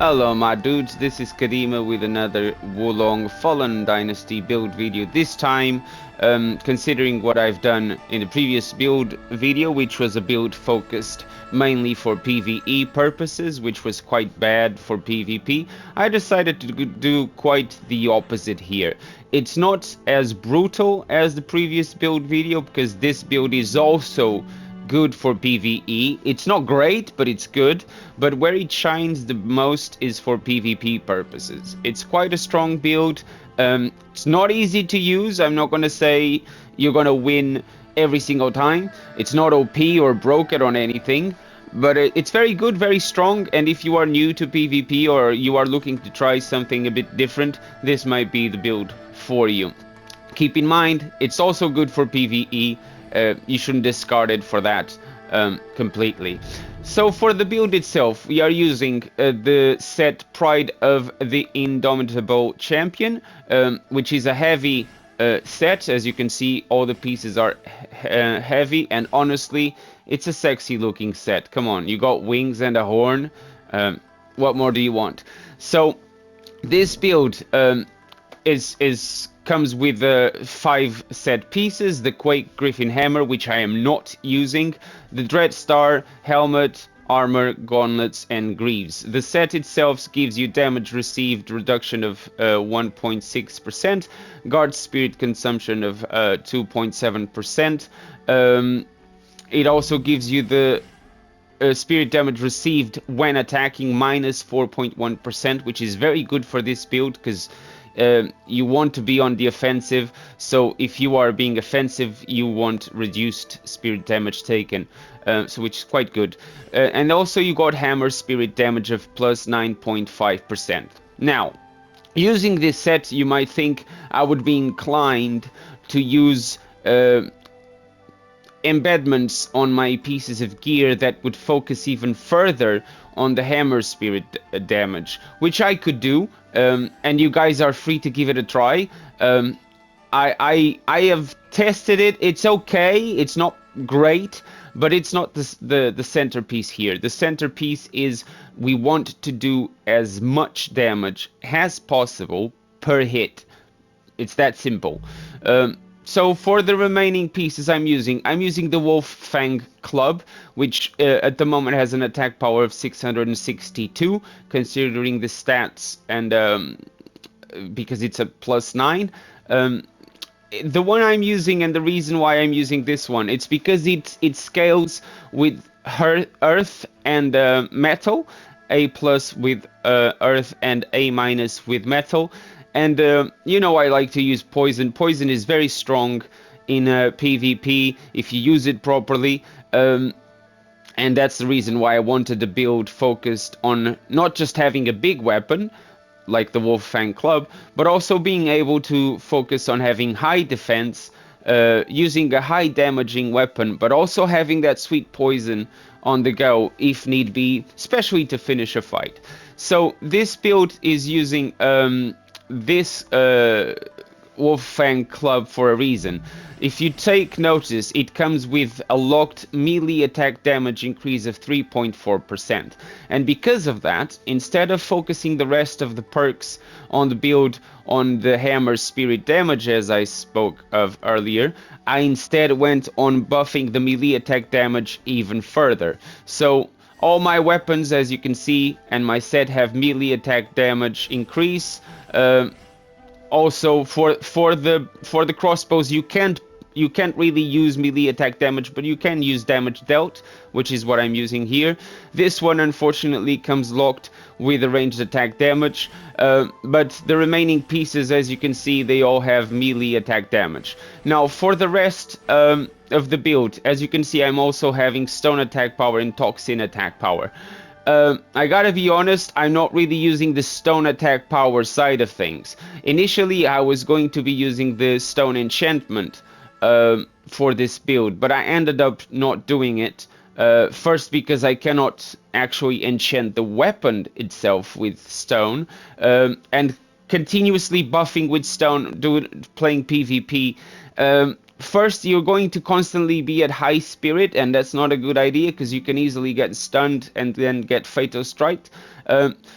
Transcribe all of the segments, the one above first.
Hello my dudes, this is Kadima with another Wulong Fallen Dynasty build video. This time, considering what I've done in the previous build video, which was a build focused mainly for PvE purposes, which was quite bad for PvP, I decided to do quite the opposite here. It's not as brutal as the previous build video, because this build is also good for PvE. It's not great, but it's good. But where it shines the most is for PvP purposes. It's quite a strong build. It's not easy to use. I'm not going to say you're going to win every single time. It's not OP or broken on anything. But it's very good, very strong, and if you are new to PvP or you are looking to try something a bit different, this might be the build for you. Keep in mind, it's also good for PvE. You shouldn't discard it for that completely. So for the build itself, we are using the set Pride of the Indomitable Champion, which is a heavy set. As you can see, all the pieces are heavy, and honestly, it's a sexy looking set. Come on, you got wings and a horn. What more do you want? So this build comes with 5 set pieces: the Quake Griffin Hammer, which I am not using, the Dread Star, helmet, armor, gauntlets, and greaves. The set itself gives you damage received reduction of 1.6%, guard spirit consumption of 2.7%. It also gives you the spirit damage received when attacking minus 4.1%, which is very good for this build because you want to be on the offensive. So if you are being offensive, you want reduced spirit damage taken, so which is quite good. And also you got hammer spirit damage of plus 9.5%. Now, using this set, you might think I would be inclined to use embedments on my pieces of gear that would focus even further on the hammer spirit damage, which I could do, and you guys are free to give it a try. I have tested it. It's okay. It's not great, but it's not the centerpiece here. The centerpiece is we want to do as much damage as possible per hit. It's that simple. So for the remaining pieces I'm using the Wolf Fang Club, which at the moment has an attack power of 662, considering the stats, and because it's a plus 9. The one I'm using, and the reason why I'm using this one, it's because it scales with earth and metal, A plus with earth and A minus with metal. And, you know, I like to use poison. Poison is very strong in PvP if you use it properly. And that's the reason why I wanted the build focused on not just having a big weapon, like the Wolf Fang Club, but also being able to focus on having high defense, using a high damaging weapon, but also having that sweet poison on the go if need be, especially to finish a fight. So this build is using this Wolf Fang Club for a reason. If you take notice, it comes with a locked melee attack damage increase of 3.4%. And because of that, instead of focusing the rest of the perks on the build on the hammer spirit damage, as I spoke of earlier, I instead went on buffing the melee attack damage even further. So all my weapons, as you can see, and my set have melee attack damage increase. Also for the crossbows, you can't really use melee attack damage, but you can use damage dealt, which is what I'm using here. This one unfortunately comes locked with a ranged attack damage, but the remaining pieces, as you can see, they all have melee attack damage. Now for the rest of the build, as you can see, I'm also having stone attack power and toxin attack power. I gotta be honest, I'm not really using the stone attack power side of things. Initially, I was going to be using the stone enchantment for this build, but I ended up not doing it. First, because I cannot actually enchant the weapon itself with stone, and continuously buffing with stone, playing PvP. first, you're going to constantly be at high spirit, and that's not a good idea because you can easily get stunned and then get fatal strike.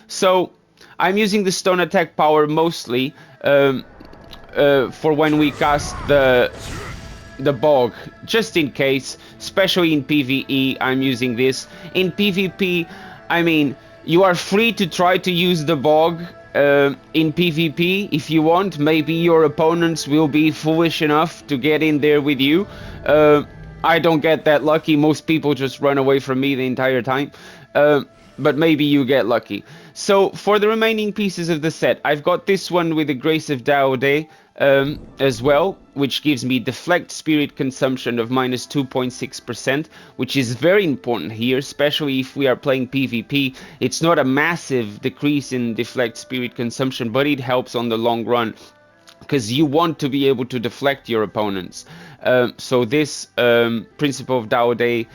So I'm using the stone attack power mostly for when we cast the bog, just in case, especially in PvE. I'm using this. In PvP, I mean, you are free to try to use the bog in PvP if you want. Maybe your opponents will be foolish enough to get in there with you. I don't get that lucky. Most people just run away from me the entire time. But maybe you get lucky. So for the remaining pieces of the set, I've got this one with the Grace of Daode as well, which gives me deflect spirit consumption of minus 2.6%, which is very important here, especially if we are playing PvP. It's not a massive decrease in deflect spirit consumption, but it helps on the long run, because you want to be able to deflect your opponents. So this principle of Daode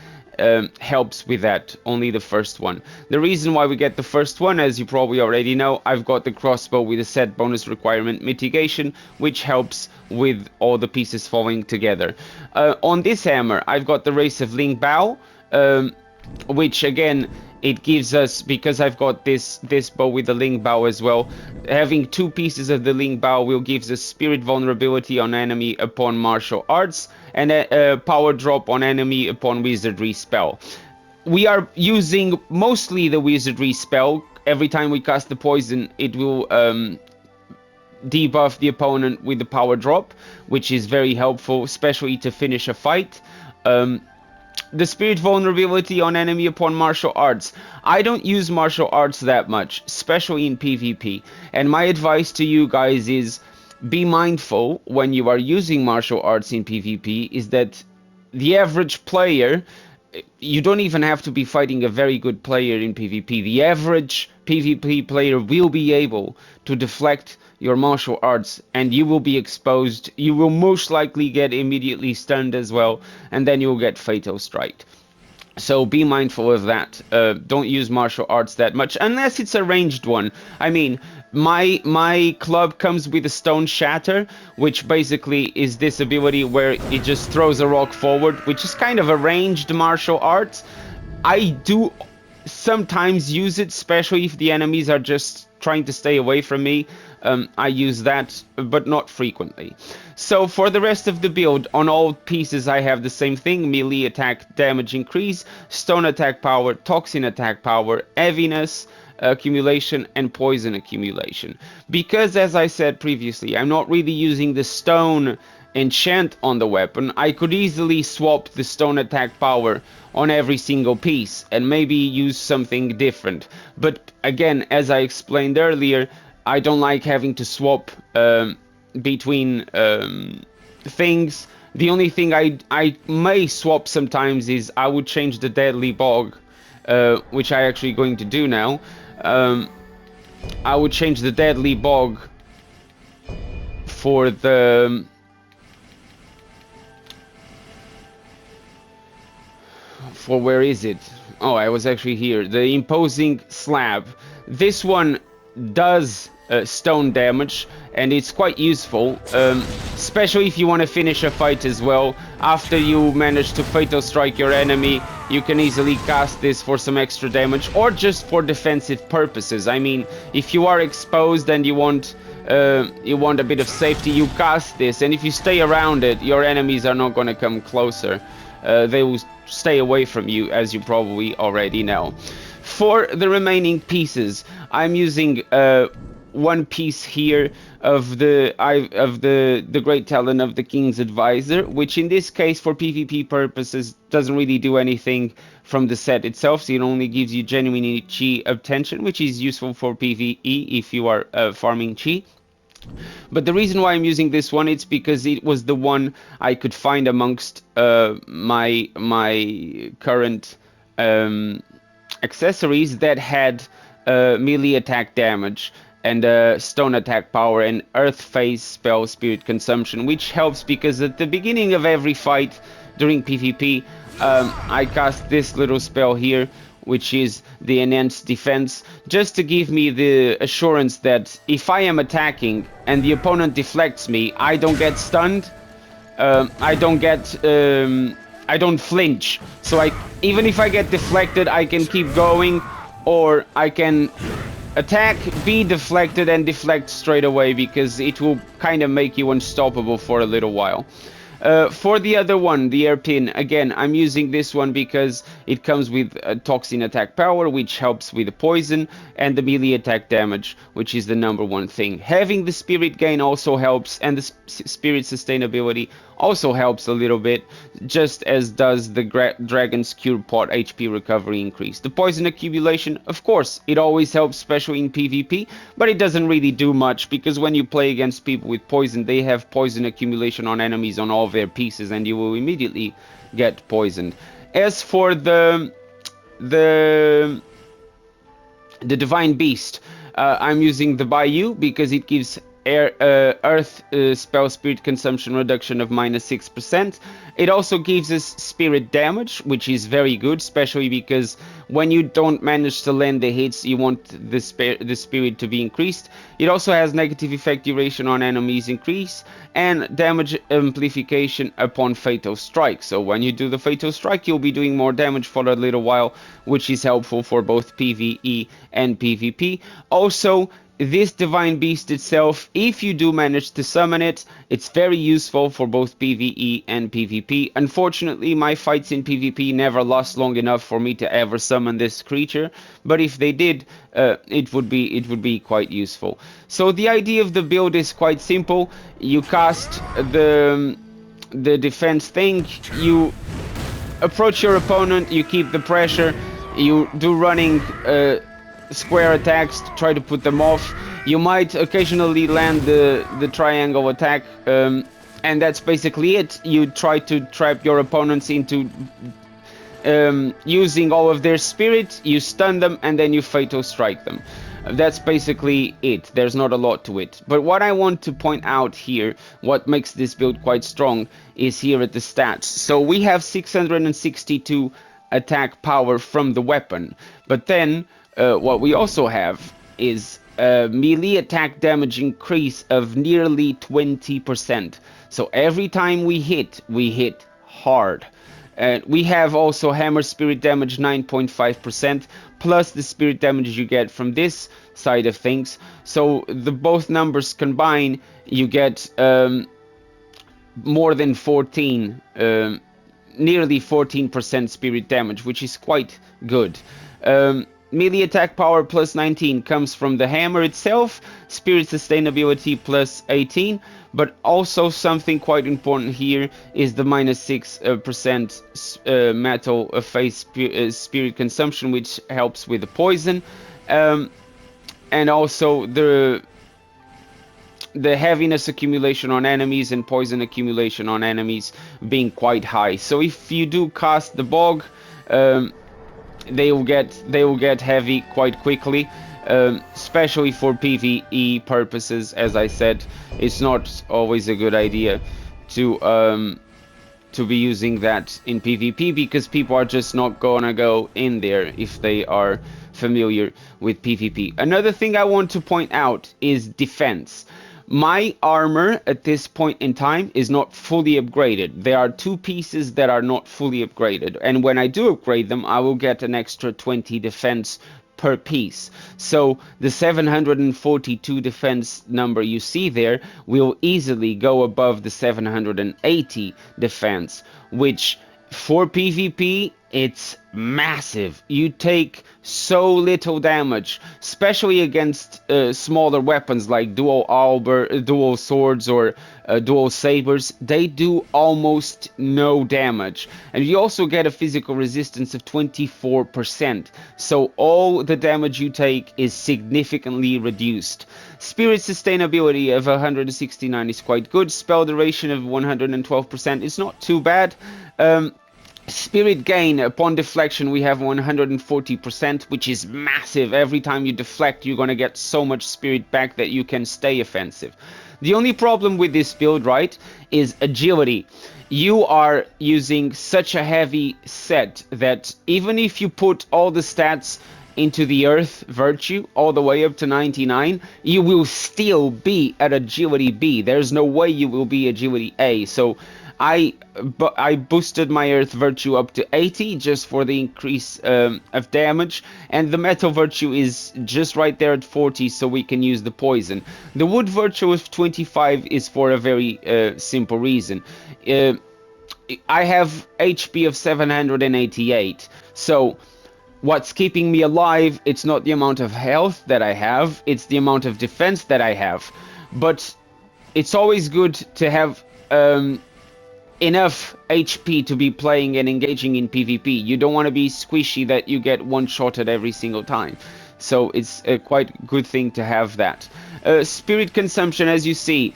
helps with that, only the first one. The reason why we get the first one, as you probably already know, I've got the crossbow with a set bonus requirement mitigation, which helps with all the pieces falling together. On this hammer, I've got the Race of Ling Bao, which again, it gives us, because I've got this bow with the Ling Bao as well, having two pieces of the Ling Bao will give us spirit vulnerability on enemy upon martial arts, and a power drop on enemy upon wizardry spell. We are using mostly the wizardry spell. Every time we cast the poison, it will debuff the opponent with the power drop, which is very helpful, especially to finish a fight. The spirit vulnerability on enemy upon martial arts. I don't use martial arts that much, especially in PvP. And my advice to you guys is, be mindful when you are using martial arts in PvP, is that the average player, you don't even have to be fighting a very good player in PvP. The average PvP player will be able to deflect your martial arts, and you will be exposed. You will most likely get immediately stunned as well, and then you'll get fatal strike. So be mindful of that. Don't use martial arts that much, unless it's a ranged one. I mean, my club comes with a stone shatter, which basically is this ability where it just throws a rock forward, which is kind of a ranged martial art. I do sometimes use it, especially if the enemies are just trying to stay away from me. I use that, but not frequently. So for the rest of the build, on all pieces I have the same thing: melee attack damage increase, stone attack power, toxin attack power, heaviness accumulation, and poison accumulation. Because, as I said previously, I'm not really using the stone enchant on the weapon, I could easily swap the stone attack power on every single piece and maybe use something different. But again, as I explained earlier, I don't like having to swap between things. The only thing I may swap sometimes is I would change the deadly bog, which I actually going to do now. I would change the deadly bog for the where is it? Oh, I was actually here. The imposing slab. This one does stone damage, and it's quite useful, especially if you want to finish a fight as well. After you manage to fatal strike your enemy, you can easily cast this for some extra damage, or just for defensive purposes. I mean, if you are exposed and you want a bit of safety, you cast this, and if you stay around it, your enemies are not going to come closer. They will stay away from you, as you probably already know. For the remaining pieces, I'm using one piece here of the great talent of the King's Advisor, which in this case for PvP purposes doesn't really do anything from the set itself, so it only gives you genuine chi obtention, which is useful for PvE if you are farming chi. But the reason why I'm using this one, it's because it was the one I could find amongst my current accessories that had melee attack damage and stone attack power and earth phase spell spirit consumption, which helps because at the beginning of every fight during PvP, I cast this little spell here, which is the enhanced defense, just to give me the assurance that if I am attacking and the opponent deflects me, I don't get stunned. I don't get I don't flinch. So even if I get deflected, I can keep going, or I can attack, be deflected, and deflect straight away, because it will kind of make you unstoppable for a little while. For the other one, the airpin, again, I'm using this one because it comes with toxin attack power, which helps with the poison, and the melee attack damage, which is the #1 thing. Having the spirit gain also helps, and the spirit sustainability also helps a little bit, just as does the Dragon's Cure Pot HP recovery increase. The poison accumulation, of course, it always helps, especially in PvP, but it doesn't really do much, because when you play against people with poison, they have poison accumulation on enemies on all their pieces, and you will immediately get poisoned. As for the Divine Beast, I'm using the Bayou because it gives Earth spell spirit consumption reduction of -6%. It also gives us spirit damage, which is very good, especially because when you don't manage to land the hits, you want the spirit to be increased. It also has negative effect duration on enemies increase, and damage amplification upon fatal strike. So when you do the fatal strike, you'll be doing more damage for a little while, which is helpful for both PvE and PvP. Also, this Divine Beast itself, if you do manage to summon it, it's very useful for both PvE and PvP. Unfortunately, my fights in PvP never last long enough for me to ever summon this creature, but if they did, it would be quite useful. So the idea of the build is quite simple. You cast the defense thing, you approach your opponent, you keep the pressure, you do running square attacks to try to put them off. You might occasionally land the triangle attack, and that's basically it. You try to trap your opponents into using all of their spirit, you stun them, and then you fatal strike them. That's basically it. There's not a lot to it. But what I want to point out here, what makes this build quite strong, is here at the stats. So we have 662 attack power from the weapon, but then what we also have is a melee attack damage increase of nearly 20%. So every time we hit hard. We have also hammer spirit damage 9.5%, plus the spirit damage you get from this side of things. So the both numbers combine, you get more than 14, nearly 14% spirit damage, which is quite good. Melee attack power plus 19 comes from the hammer itself, spirit sustainability plus 18, but also something quite important here is the -6% metal phase spirit consumption, which helps with the poison, and also the heaviness accumulation on enemies and poison accumulation on enemies being quite high. So if you do cast the bog, they will get heavy quite quickly, especially for PvE purposes. As I said, it's not always a good idea to be using that in PvP, because people are just not gonna go in there if they are familiar with PvP. Another thing I want to point out is defense. My armor at this point in time is not fully upgraded. There are 2 pieces that are not fully upgraded, and when I do upgrade them, I will get an extra 20 defense per piece. So the 742 defense number you see there will easily go above the 780 defense, which for PvP, it's massive. You take so little damage, especially against smaller weapons like dual swords or dual sabers. They do almost no damage, and you also get a physical resistance of 24%. So all the damage you take is significantly reduced. Spirit sustainability of 169 is quite good. Spell duration of 112% is not too bad. Spirit gain upon deflection, we have 140%, which is massive. Every time you deflect, you're gonna get so much spirit back that you can stay offensive. The only problem with this build, right, is agility. You are using such a heavy set that even if you put all the stats into the Earth Virtue all the way up to 99, you will still be at agility B. There's no way you will be agility A. So I boosted my Earth Virtue up to 80 just for the increase of damage, and the Metal Virtue is just right there at 40, so we can use the poison. The Wood Virtue of 25 is for a very simple reason. I have HP of 788, so what's keeping me alive, it's not the amount of health that I have, it's the amount of defense that I have. But it's always good to have enough HP to be playing and engaging in PvP. You don't want to be squishy that you get one-shotted every single time. So it's a quite good thing to have that. Spirit consumption, as you see,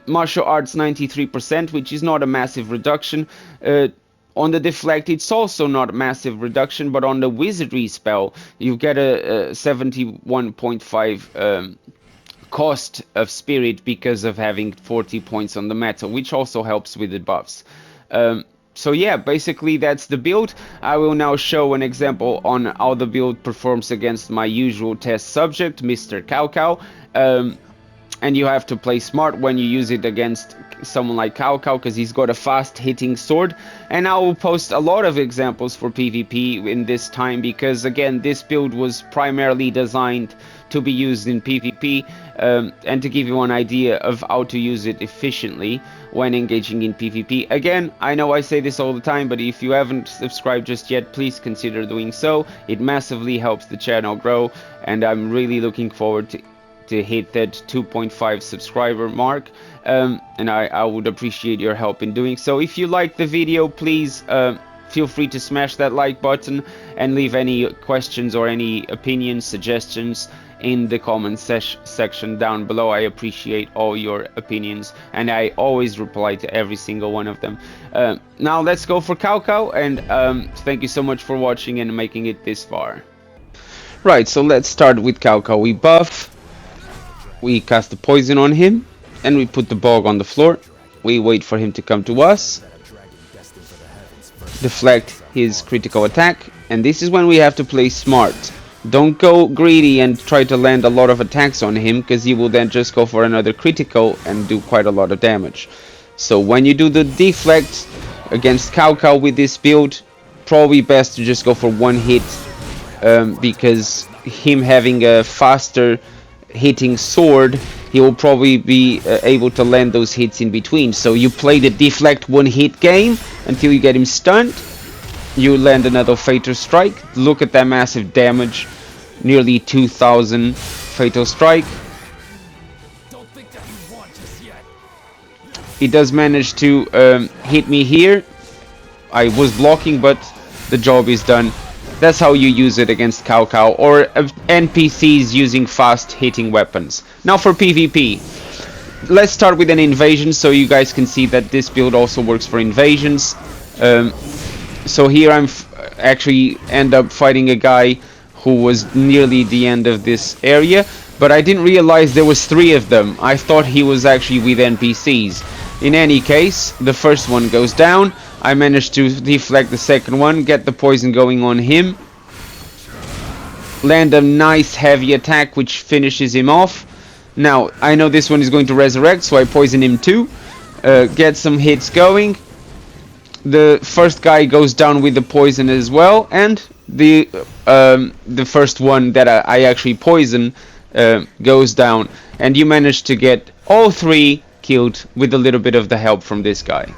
martial arts 93%, which is not a massive reduction. On the deflect, it's also not a massive reduction, but on the wizardry spell, you get a 71.5 cost of spirit because of having 40 points on the metal, which also helps with the buffs. So yeah, basically that's the build. I will now show an example on how the build performs against my usual test subject, Mr. Cow Cow. And you have to play smart when you use it against someone like Cow Cow, because he's got a fast hitting sword. And I will post a lot of examples for PvP in this time, because again, this build was primarily designed to be used in PvP, and to give you an idea of how to use it efficiently when engaging in PvP. Again, I know I say this all the time, but if you haven't subscribed just yet, please consider doing so. It massively helps the channel grow, and I'm really looking forward to hit that 2.5 subscriber mark, and I would appreciate your help in doing so. If you like the video, please feel free to smash that like button and leave any questions or any opinions, suggestions in the comment section down below. I appreciate all your opinions, and I always reply to every single one of them. Now let's go for Cow Cow, and thank you so much for watching and making it this far. Right, so let's start with Cow Cow. We buff, we cast the poison on him, and we put the bog on the floor. We wait for him to come to us, deflect his critical attack, and this is when we have to play smart. Don't go greedy and try to land a lot of attacks on him, because he will then just go for another critical and do quite a lot of damage. So when you do the deflect against Cow Cow with this build, probably best to just go for one hit, because him having a faster hitting sword, he will probably be able to land those hits in between. So you play the deflect one hit game until you get him stunned. You land another fatal strike. Look at that massive damage, nearly 2,000 fatal strike. He does manage to hit me here. I was blocking, but the job is done. That's how you use it against Cow Cow, or NPCs using fast hitting weapons. Now for PvP, let's start with an invasion so you guys can see that this build also works for invasions. So here I'm actually end up fighting a guy who was nearly the end of this area, but I didn't realize there was 3 of them. I thought he was actually with NPCs. In any case, the first one goes down. I managed to deflect the second one, get the poison going on him, land a nice heavy attack which finishes him off. Now I know this one is going to resurrect, so I poison him too, get some hits going. The first guy goes down with the poison as well, and the first one that I actually poison goes down, and you manage to get all 3 killed with a little bit of the help from this guy.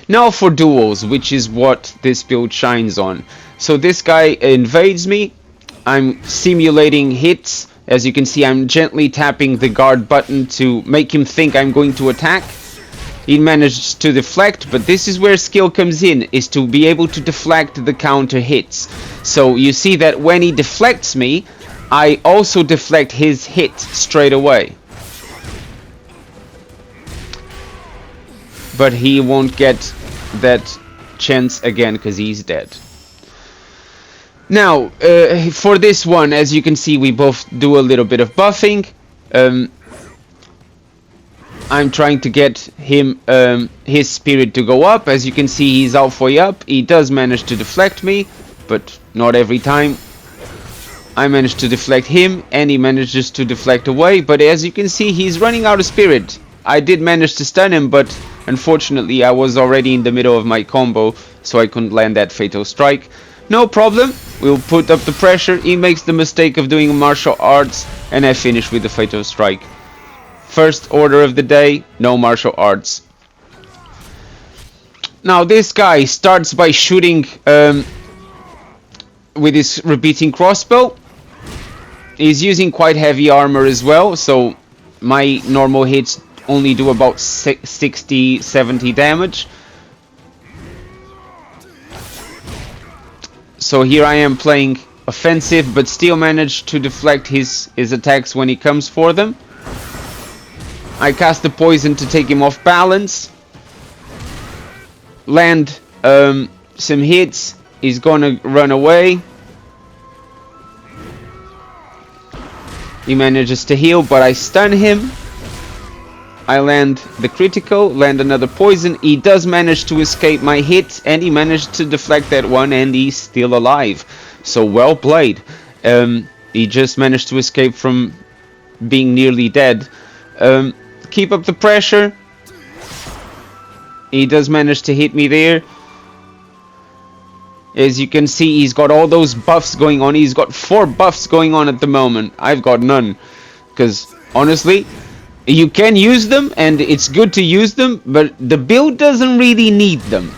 Now for duels, which is what this build shines on. So this guy invades me, I'm simulating hits. As you can see, I'm gently tapping the guard button to make him think I'm going to attack. He manages to deflect, but this is where skill comes in, is to be able to deflect the counter hits. So you see that when he deflects me, I also deflect his hit straight away. But he won't get that chance again because he's dead. Now, for this one, as you can see, we both do a little bit of buffing. I'm trying to get him his spirit to go up. As you can see, he's halfway up. He does manage to deflect me, but not every time. I managed to deflect him, and he manages to deflect away. But as you can see, he's running out of spirit. I did manage to stun him, but Unfortunately, I was already in the middle of my combo, so I couldn't land that fatal strike. No problem, we'll put up the pressure. He makes the mistake of doing martial arts, and I finish with the fatal strike. First order of the day, no martial arts. Now this guy starts by shooting with his repeating crossbow. He's using quite heavy armor as well, so my normal hits only do about 60-70 damage. So here I am playing offensive, but still manage to deflect his attacks when he comes for them. I cast the poison to take him off balance. Land some hits. He's gonna run away. He manages to heal, but I stun him. I land the critical, land another poison. He does manage to escape my hit, and he managed to deflect that one, and he's still alive. So well played. He just managed to escape from being nearly dead. Keep up the pressure. He does manage to hit me there. As you can see, he's got all those buffs going on. He's got 4 buffs going on at the moment. I've got none. Because, honestly, you can use them, and it's good to use them, but the build doesn't really need them.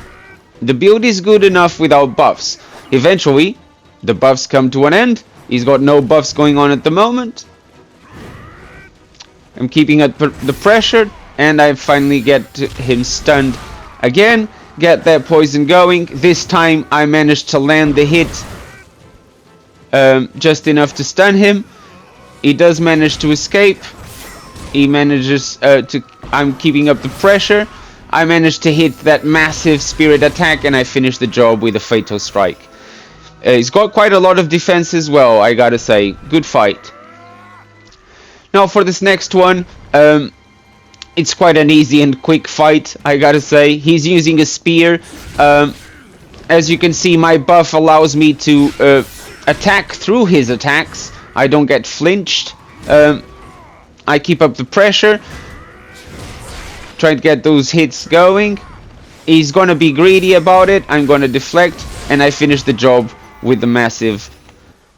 The build is good enough without buffs. Eventually, the buffs come to an end. He's got no buffs going on at the moment. I'm keeping up the pressure, and I finally get him stunned again. Get that poison going. This time I managed to land the hit just enough to stun him. He does manage to escape. He manages to... I'm keeping up the pressure. I managed to hit that massive spirit attack, and I finish the job with a fatal strike. He's got quite a lot of defense as well, I gotta say. Good fight. Now for this next one, it's quite an easy and quick fight, I gotta say. He's using a spear. As you can see, my buff allows me to attack through his attacks. I don't get flinched. I keep up the pressure. Try to get those hits going. He's gonna be greedy about it. I'm gonna deflect, and I finish the job with the massive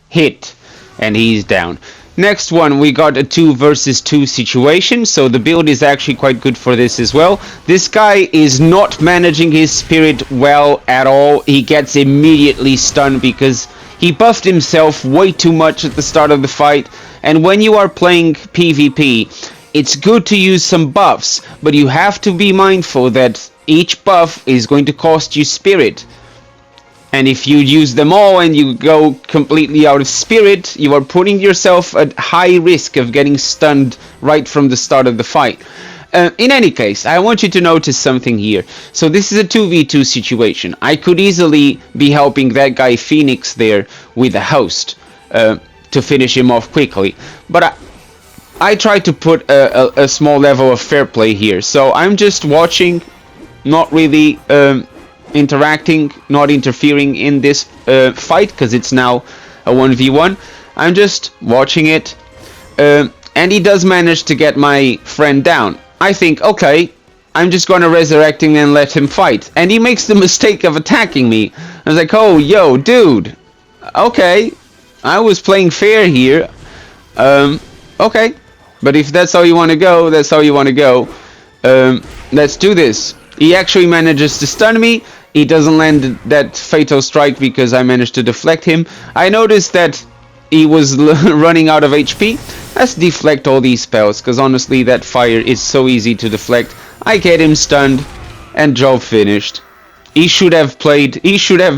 hit. And he's down. Next one, we got a 2 versus 2 situation, so the build is actually quite good for this as well. This guy is not managing his spirit well at all. He gets immediately stunned because he buffed himself way too much at the start of the fight. And when you are playing PvP, it's good to use some buffs, but you have to be mindful that each buff is going to cost you spirit. And if you use them all and you go completely out of spirit, you are putting yourself at high risk of getting stunned right from the start of the fight. In any case, I want you to notice something here. So this is a 2v2 situation. I could easily be helping that guy Phoenix there with a host to finish him off quickly. But I try to put a small level of fair play here. So I'm just watching, not really... interacting, not interfering in this fight, because it's now a 1v1. I'm just watching it, and he does manage to get my friend down. I think, okay, I'm just gonna resurrect him and let him fight, and he makes the mistake of attacking me. I was like, oh, yo, dude, okay, I was playing fair here. Okay, but if that's how you want to go, that's how you want to go. Let's do this. He actually manages to stun me. He doesn't land that fatal strike because I managed to deflect him. I noticed that he was running out of HP. Let's deflect all these spells, because honestly that fire is so easy to deflect. I get him stunned, and job finished. He should have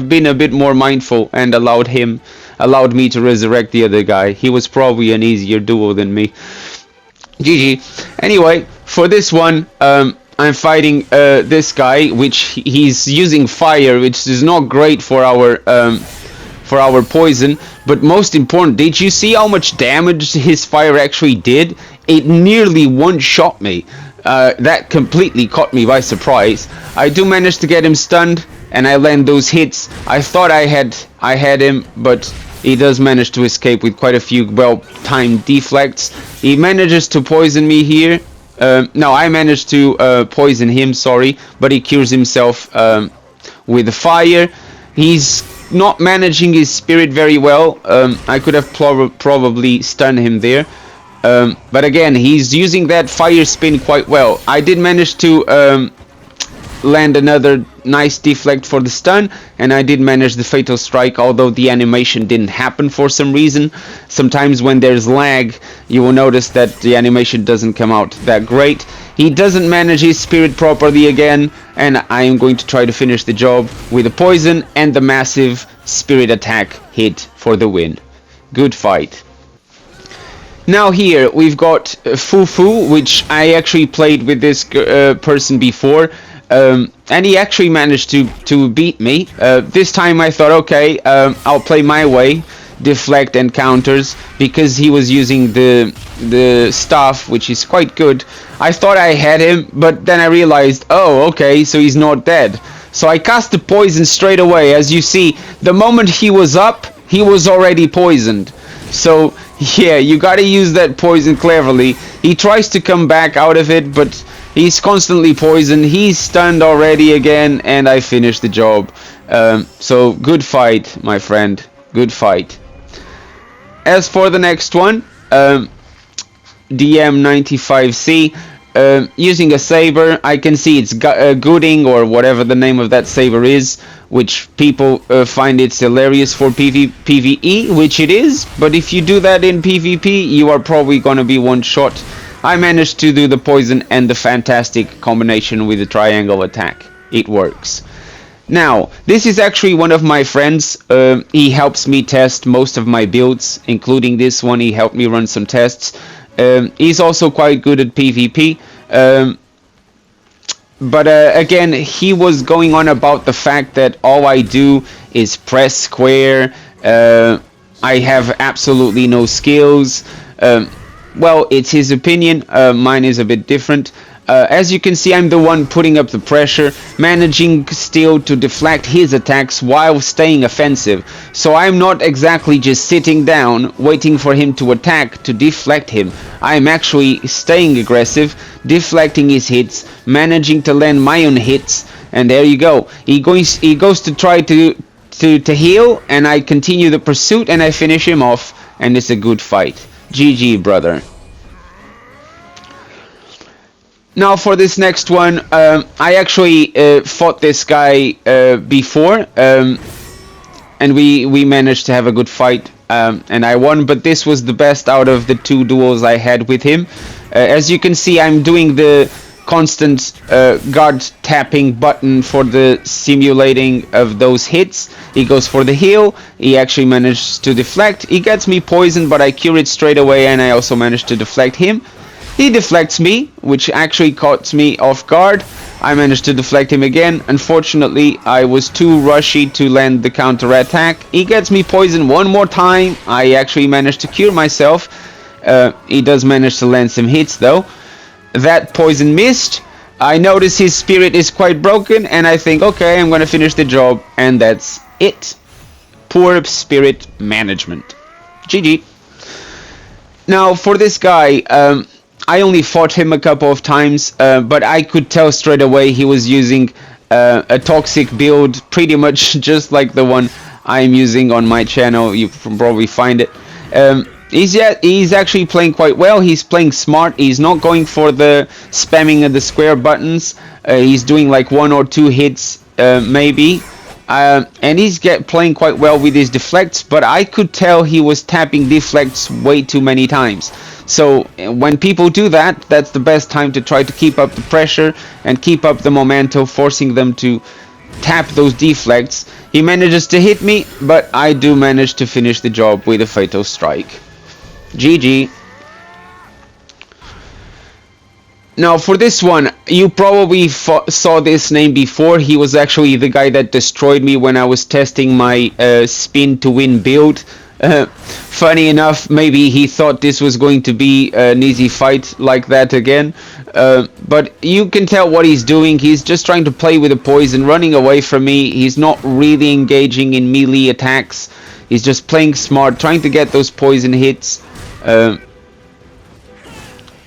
been a bit more mindful and allowed me to resurrect the other guy. He was probably an easier duo than me. GG. Anyway, for this one, I'm fighting this guy, which he's using fire, which is not great for our poison. But most important, did you see how much damage his fire actually did? It nearly one-shot me. That completely caught me by surprise. I do manage to get him stunned, and I land those hits. I thought I had him, but he does manage to escape with quite a few well-timed deflects. He manages to poison me here. No, I managed to poison him, sorry, but he cures himself with the fire. He's not managing his spirit very well. I could have probably stunned him there. But again, he's using that fire spin quite well. I did manage to land another nice deflect for the stun, and I did manage the fatal strike, although the animation didn't happen for some reason. Sometimes when there's lag, you will notice that the animation doesn't come out that great. He doesn't manage his spirit properly again, and I am going to try to finish the job with the poison and the massive spirit attack hit for the win. Good fight. Now here we've got Fufu, which I actually played with this person before. And he actually managed to beat me. This time I thought, okay, I'll play my way, deflect and counters, because he was using the staff, which is quite good. I thought I had him, but then I realized, oh, okay, so he's not dead. So I cast the poison straight away. As you see, the moment he was up, he was already poisoned. So yeah, you gotta use that poison cleverly. He tries to come back out of it, but he's constantly poisoned. He's stunned already again, and I finished the job. So good fight, my friend. Good fight. As for the next one, DM95C, using a saber. I can see it's gooding, or whatever the name of that saber is, which people find it's hilarious for PvE, which it is. But if you do that in PvP, you are probably gonna be one shot. I managed to do the poison and the fantastic combination with the triangle attack. It works. Now, this is actually one of my friends. He helps me test most of my builds, including this one. He helped me run some tests. He's also quite good at PvP. But again, he was going on about the fact that all I do is press square. I have absolutely no skills. Well, it's his opinion. Mine is a bit different. As you can see, I'm the one putting up the pressure, managing still to deflect his attacks while staying offensive. So I'm not exactly just sitting down waiting for him to attack to deflect him. I'm actually staying aggressive, deflecting his hits, managing to land my own hits, and there you go. He goes to try to heal, and I continue the pursuit and I finish him off, and it's a good fight. GG, brother. Now for this next one, I actually fought this guy before, and we managed to have a good fight, and I won, but this was the best out of the two duels I had with him. As you can see, I'm doing the constant guard tapping button for the simulating of those hits. He goes for the heal. He actually managed to deflect. He gets me poisoned, but I cure it straight away, and I also managed to deflect him. He deflects me, which actually caught me off guard. I managed to deflect him again. Unfortunately, I was too rushy to land the counter attack. He gets me poisoned one more time. I actually managed to cure myself. He does manage to land some hits though. That poison missed. I notice his spirit is quite broken, and I think, okay, I'm gonna finish the job, and that's it. Poor spirit management. GG. Now for this guy, I only fought him a couple of times, but I could tell straight away he was using a toxic build, pretty much just like the one I'm using on my channel. You can probably find it. He's actually playing quite well. He's playing smart. He's not going for the spamming of the square buttons. He's doing like 1 or 2 hits maybe. And he's playing quite well with his deflects, but I could tell he was tapping deflects way too many times. So when people do that, that's the best time to try to keep up the pressure and keep up the momentum, forcing them to tap those deflects. He manages to hit me, but I do manage to finish the job with a fatal strike. GG. Now for this one, you probably saw this name before. He was actually the guy that destroyed me when I was testing my spin to win build. Funny enough, maybe he thought this was going to be an easy fight like that again. But you can tell what he's doing. He's just trying to play with the poison, running away from me. He's not really engaging in melee attacks. He's just playing smart, trying to get those poison hits.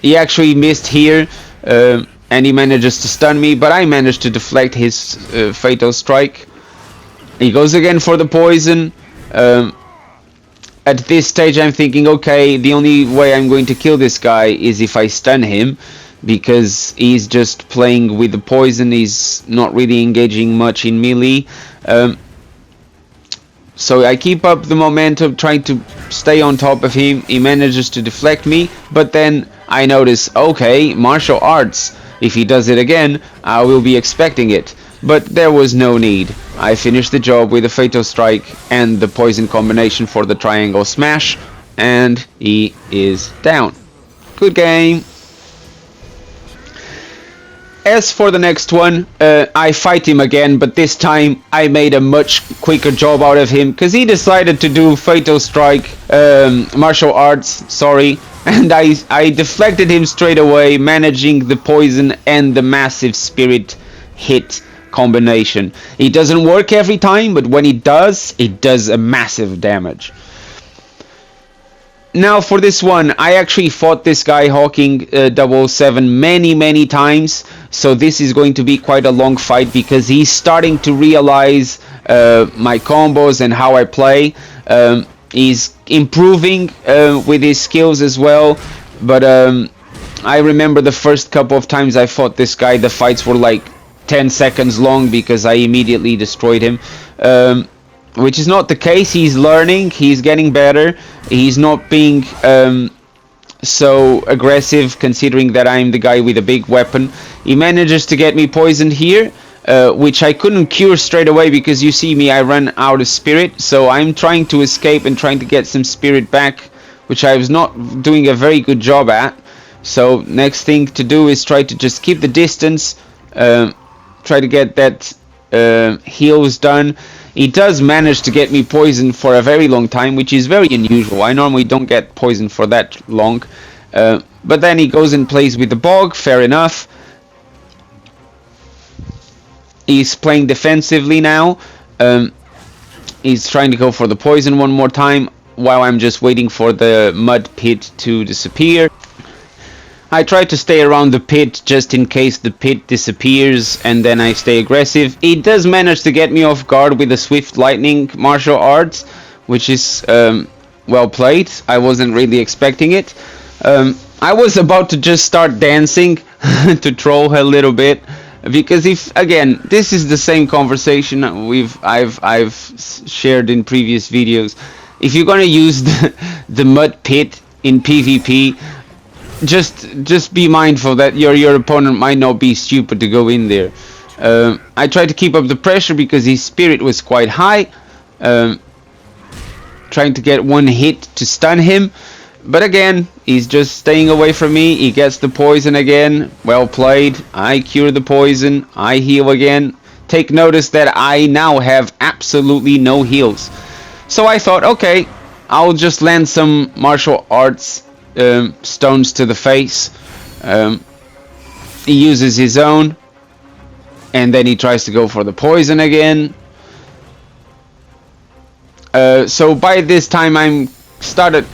he actually missed here, and he manages to stun me, but I managed to deflect his fatal strike. He goes again for the poison. At this stage I'm thinking, okay, the only way I'm going to kill this guy is if I stun him, because he's just playing with the poison, he's not really engaging much in melee. So I keep up the momentum, trying to stay on top of him. He manages to deflect me, but then I notice, okay, martial arts. If he does it again, I will be expecting it. But there was no need. I finished the job with a fatal strike and the poison combination for the triangle smash, and he is down. Good game. As for the next one, I fight him again, but this time I made a much quicker job out of him, because he decided to do fatal strike, martial arts, sorry, and I deflected him straight away, managing the poison and the massive spirit hit combination. It doesn't work every time, but when it does a massive damage. Now for this one, I actually fought this guy Hawking 007 many times, so this is going to be quite a long fight, because he's starting to realize my combos and how I play. He's improving with his skills as well, but I remember the first couple of times I fought this guy, the fights were like 10 seconds long because I immediately destroyed him. Which is not the case. He's learning, he's getting better, he's not being so aggressive, considering that I'm the guy with a big weapon. He manages to get me poisoned here, which I couldn't cure straight away, because you see me, I run out of spirit, so I'm trying to escape and trying to get some spirit back, which I was not doing a very good job at. So next thing to do is try to just keep the distance, try to get that heals done. He does manage to get me poisoned for a very long time, which is very unusual. I normally don't get poisoned for that long. But then he goes and plays with the bog, fair enough. He's playing defensively now. He's trying to go for the poison one more time, while I'm just waiting for the mud pit to disappear. I try to stay around the pit just in case the pit disappears, and then I stay aggressive. He does manage to get me off guard with a swift lightning martial arts, which is well played. I wasn't really expecting it. I was about to just start dancing to troll a little bit, because if, again, this is the same conversation I've shared in previous videos. If you're gonna use the mud pit in PvP, just be mindful that your opponent might not be stupid to go in there. I tried to keep up the pressure because his spirit was quite high, trying to get one hit to stun him, but again, he's just staying away from me. He gets the poison again. Well played. I cure the poison, I heal again. Take notice that I now have absolutely no heals, so I thought, okay, I'll just land some martial arts stones to the face. He uses his own, and then he tries to go for the poison again. So by this time I'm started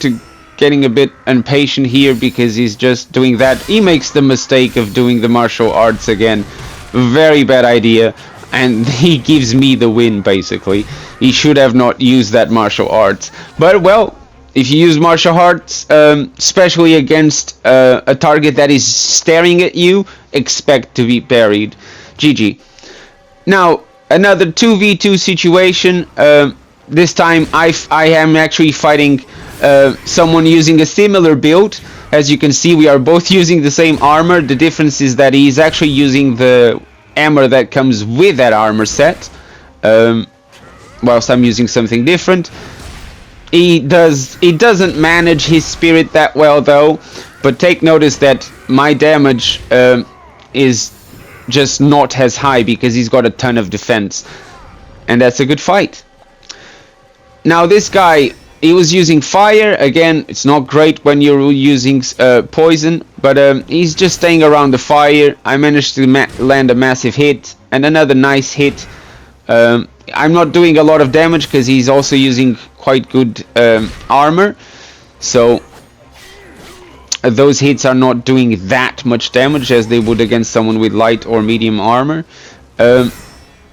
to getting a bit impatient here, because he's just doing that. He makes the mistake of doing the martial arts again. Very bad idea, and he gives me the win basically. He should have not used that martial arts, but well, if you use martial arts, especially against a target that is staring at you, expect to be buried. GG. Now, another 2v2 situation. This time I am actually fighting someone using a similar build. As you can see, we are both using the same armor. The difference is that he's actually using the armor that comes with that armor set, whilst I'm using something different. He doesn't manage his spirit that well though, but take notice that my damage is just not as high, because he's got a ton of defense, and that's a good fight. Now this guy, he was using fire. Again, it's not great when you're using poison, but he's just staying around the fire. I managed to land a massive hit and another nice hit. I'm not doing a lot of damage because he's also using quite good armor, so those hits are not doing that much damage as they would against someone with light or medium armor.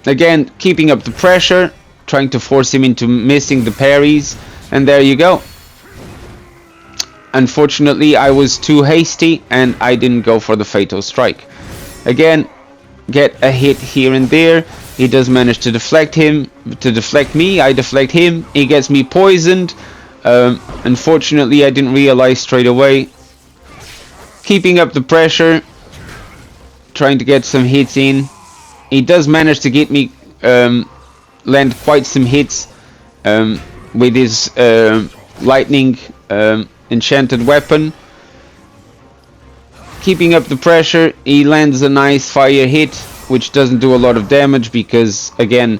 Again, keeping up the pressure, trying to force him into missing the parries, and there you go. Unfortunately, I was too hasty and I didn't go for the fatal strike. Again, get a hit here and there. He does manage to deflect me. I deflect him. He gets me poisoned. Unfortunately, I didn't realize straight away. Keeping up the pressure, trying to get some hits in. He does manage to get me land quite some hits with his lightning enchanted weapon. Keeping up the pressure, he lands a nice fire hit, which doesn't do a lot of damage because, again,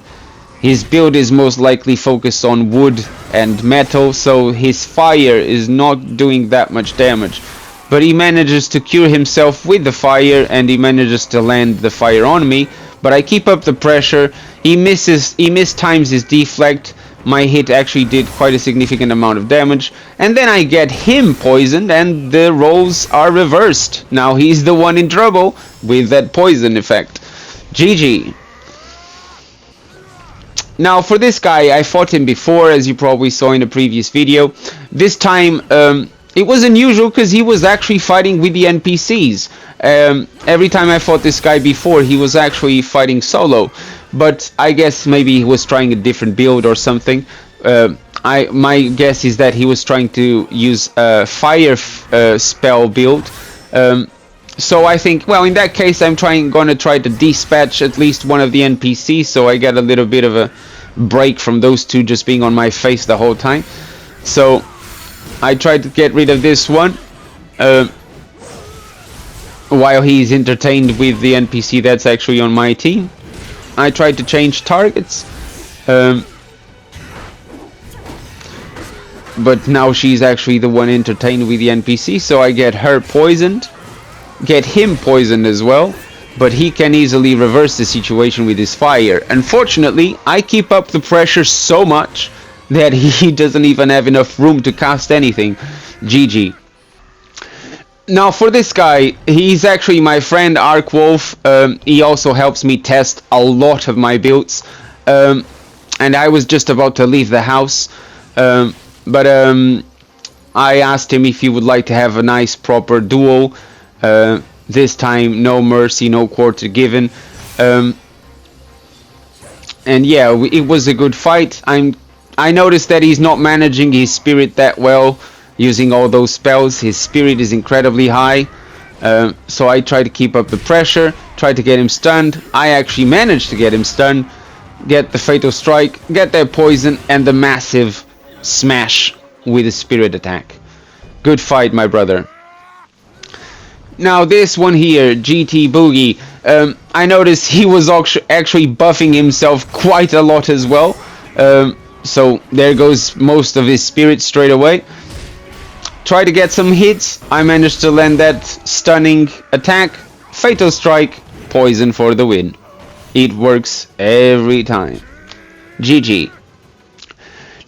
his build is most likely focused on wood and metal, so his fire is not doing that much damage. But he manages to cure himself with the fire, and he manages to land the fire on me. But I keep up the pressure. He mistimes his deflect. My hit actually did quite a significant amount of damage, and then I get him poisoned and the roles are reversed. Now he's the one in trouble with that poison effect. GG. Now for this guy, I fought him before, as you probably saw in the previous video. This time it was unusual because he was actually fighting with the NPCs. Every time I fought this guy before, he was actually fighting solo. But I guess maybe he was trying a different build or something. My guess is that he was trying to use a fire spell build. So I think, well, in that case, I'm gonna try to dispatch at least one of the NPCs, so I get a little bit of a break from those two just being on my face the whole time. So I tried to get rid of this one while he's entertained with the NPC that's actually on my team. I tried to change targets, but now she's actually the one entertained with the NPC, so I get her poisoned, get him poisoned as well, but he can easily reverse the situation with his fire. Unfortunately, I keep up the pressure so much that he doesn't even have enough room to cast anything. GG. Now for this guy, he's actually my friend Arkwolf. He also helps me test a lot of my builds, and I was just about to leave the house, but I asked him if he would like to have a nice proper duel. This time no mercy, no quarter given, and yeah, it was a good fight. I noticed that he's not managing his spirit that well. Using all those spells, his spirit is incredibly high, so I try to keep up the pressure, try to get him stunned. I actually managed to get him stunned, get the fatal strike, get their poison, and the massive smash with a spirit attack. Good fight, my brother. Now this one here, GT Boogie, I noticed he was actually buffing himself quite a lot as well, so there goes most of his spirit straight away. Try to get some hits. I managed to land that stunning attack, fatal strike, poison for the win. It works every time. GG.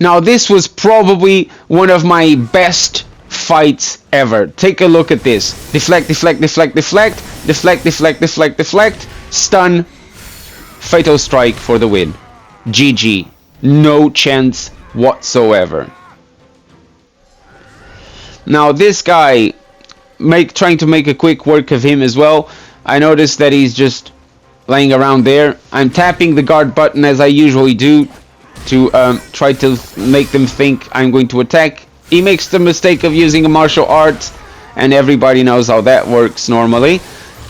Now this was probably one of my best fights ever. Take a look at this. Deflect, deflect, deflect, deflect, deflect, deflect, deflect, deflect, stun, fatal strike for the win. GG. No chance whatsoever. Now this guy, trying to make a quick work of him as well. I noticed that he's just laying around there. I'm tapping the guard button as I usually do to try to make them think I'm going to attack. He makes the mistake of using a martial art, and everybody knows how that works normally.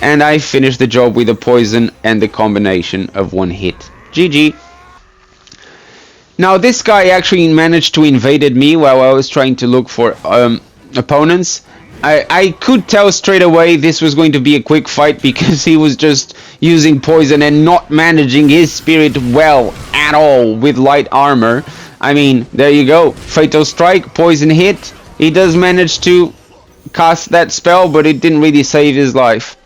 And I finish the job with a poison and the combination of one hit. GG. Now this guy actually managed to invade me while I was trying to look for opponents. I could tell straight away this was going to be a quick fight because he was just using poison and not managing his spirit well at all with light armor. I mean, there you go. Fatal strike, poison hit. He does manage to cast that spell, but it didn't really save his life.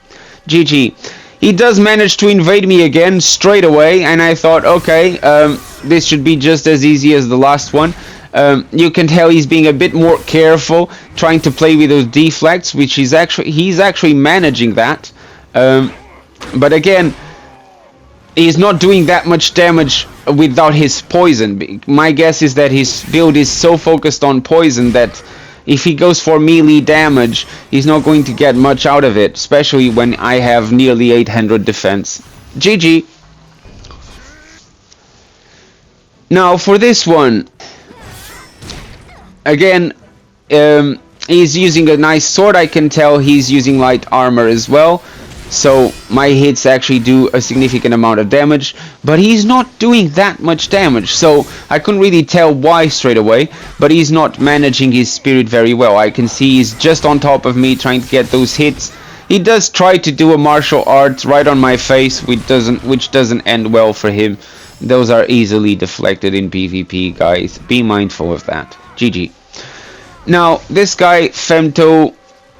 GG. He does manage to invade me again straight away, and I thought, okay, this should be just as easy as the last one. You can tell he's being a bit more careful, trying to play with those deflects, which he's actually managing that. But again, he's not doing that much damage without his poison. My guess is that his build is so focused on poison that if he goes for melee damage, he's not going to get much out of it, especially when I have nearly 800 defense. GG. Now for this one, again, he's using a nice sword. I can tell he's using light armor as well, so my hits actually do a significant amount of damage, but he's not doing that much damage, so I couldn't really tell why straight away. But he's not managing his spirit very well. I can see he's just on top of me trying to get those hits. He does try to do a martial art right on my face, which doesn't end well for him. Those are easily deflected in PvP, guys. Be mindful of that. GG. Now, this guy, Femto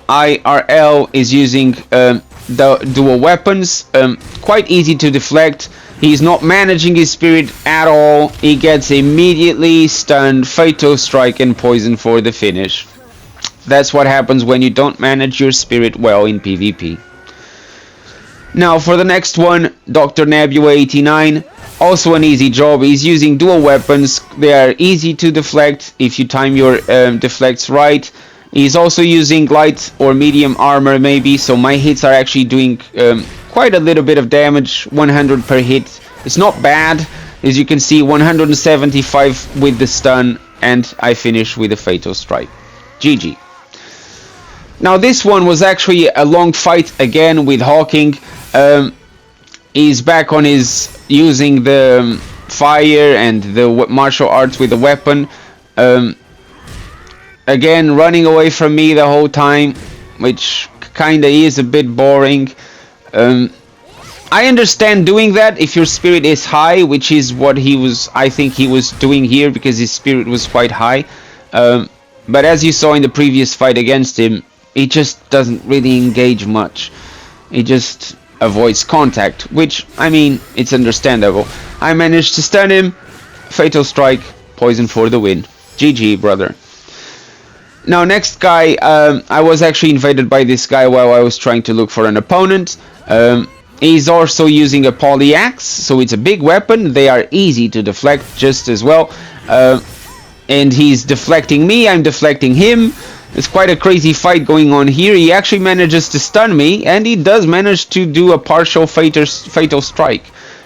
IRL, is using the dual weapons. Quite easy to deflect. He's not managing his spirit at all. He gets immediately stunned, fatal strike, and poison for the finish. That's what happens when you don't manage your spirit well in PvP. Now, for the next one, Dr. Nebula 89. Also an easy job. He's using dual weapons. They are easy to deflect if you time your deflects right. He's also using light or medium armor maybe, so my hits are actually doing quite a little bit of damage, 100 per hit. It's not bad. As you can see, 175 with the stun, and I finish with a fatal strike. GG. Now this one was actually a long fight again with Hawking. He's back on his using the fire and the martial arts with the weapon. Again, running away from me the whole time, which kinda is a bit boring. I understand doing that if your spirit is high, which is what I think he was doing here, because his spirit was quite high. But as you saw in the previous fight against him, he just doesn't really engage much. He just avoids contact, which, I mean, it's understandable. I managed to stun him, fatal strike, poison for the win. GG, brother. Now, next guy, I was actually invaded by this guy while I was trying to look for an opponent. He's also using a polyaxe, so it's a big weapon. They are easy to deflect just as well. And he's deflecting me, I'm deflecting him. It's quite a crazy fight going on here. He actually manages to stun me, and he does manage to do a partial fatal strike.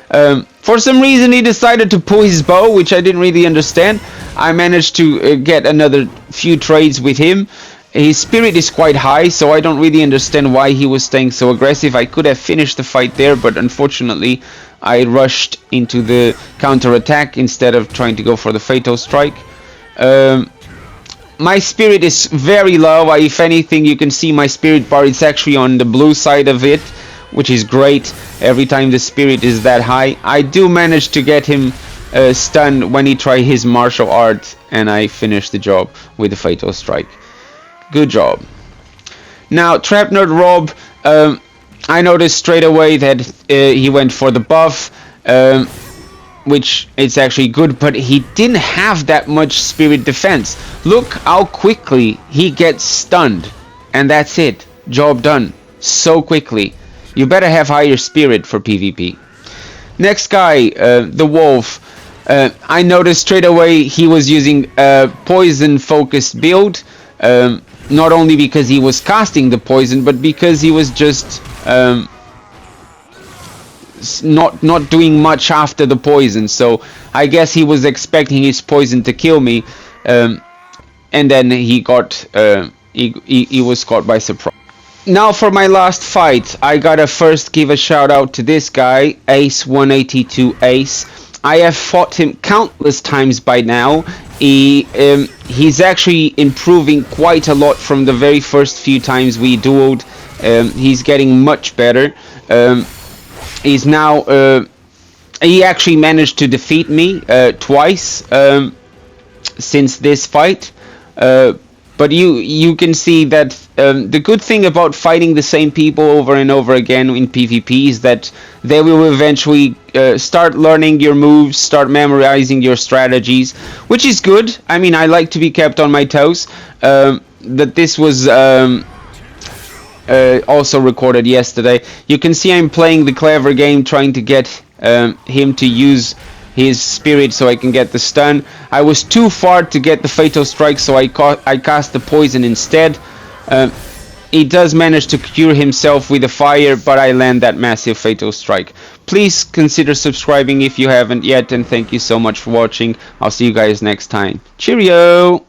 For some reason he decided to pull his bow, which I didn't really understand. I managed to get another few trades with him. His spirit is quite high, so I don't really understand why he was staying so aggressive. I could have finished the fight there, but unfortunately I rushed into the counter-attack instead of trying to go for the fatal strike. My spirit is very low. If anything, you can see my spirit bar, it's actually on the blue side of it, which is great. Every time the spirit is that high, I do manage to get him stunned when he tries his martial art, and I finish the job with a fatal strike. Good job. Now, Trap Nerd Rob, I noticed straight away that he went for the buff, which it's actually good, but he didn't have that much spirit defense. Look how quickly he gets stunned, and that's it. Job done. So quickly. You better have higher spirit for PvP. Next guy, the Wolf. I noticed straight away he was using a poison focused build. Not only because he was casting the poison, but because he was just not doing much after the poison. So I guess he was expecting his poison to kill me, and then he got he was caught by surprise. Now for my last fight, I gotta first give a shout out to this guy, Ace 182 Ace. I have fought him countless times by now. He's actually improving quite a lot from the very first few times we dueled. He's getting much better. He's now he actually managed to defeat me twice since this fight. But you can see that the good thing about fighting the same people over and over again in PvP is that they will eventually start learning your moves, start memorizing your strategies, which is good. I mean, I like to be kept on my toes. That this was also recorded yesterday. You can see I'm playing the clever game, trying to get him to use his spirit so I can get the stun. I was too far to get the fatal strike, so I cast the poison instead. He does manage to cure himself with the fire, but I land that massive fatal strike. Please consider subscribing if you haven't yet, and thank you so much for watching. I'll see you guys next time. Cheerio!